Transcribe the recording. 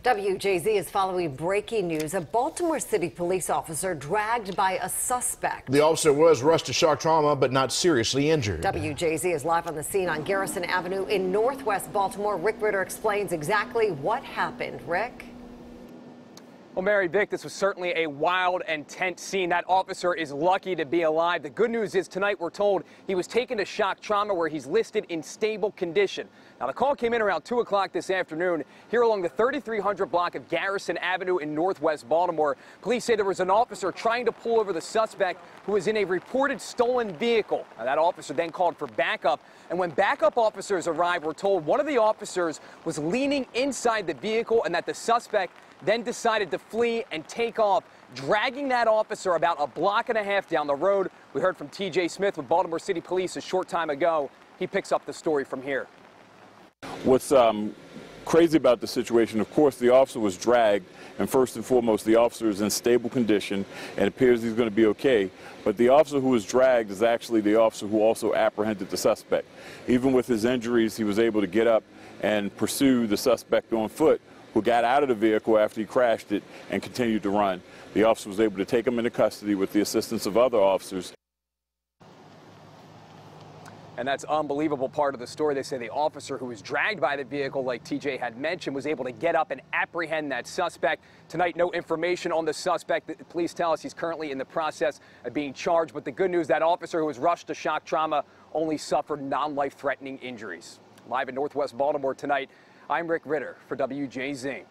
WJZ is following breaking news. A Baltimore City police officer dragged by a suspect. The officer was rushed to shock trauma, but not seriously injured. WJZ is live on the scene on Garrison Avenue in Northwest Baltimore. Rick Ritter explains exactly what happened. Rick? Well, Mary Vick, this was certainly a wild and tense scene. That officer is lucky to be alive. The good news is tonight we're told he was taken to shock trauma where he's listed in stable condition. Now, the call came in around 2 o'clock this afternoon here along the 3300 block of Garrison Avenue in Northwest Baltimore. Police say there was an officer trying to pull over the suspect who was in a reported stolen vehicle. Now, that officer then called for backup. And when backup officers arrived, we're told one of the officers was leaning inside the vehicle and that the suspect then decided to flee and take off, dragging that officer about a block and a half down the road. We heard from TJ Smith with Baltimore City Police a short time ago. He picks up the story from here. What's crazy about the situation, of course, the officer was dragged, and first and foremost, the officer is in stable condition and appears he's going to be okay. But the officer who was dragged is actually the officer who also apprehended the suspect. Even with his injuries, he was able to get up and pursue the suspect on foot, who got out of the vehicle after he crashed it and continued to run. The officer was able to take him into custody with the assistance of other officers. And that's unbelievable part of the story. They say the officer who was dragged by the vehicle, like TJ had mentioned, was able to get up and apprehend that suspect. Tonight, no information on the suspect. The police tell us he's currently in the process of being charged. But the good news, that officer who was rushed to shock trauma only suffered non-life-threatening injuries. Live in Northwest Baltimore tonight, I'm Rick Ritter for WJZ.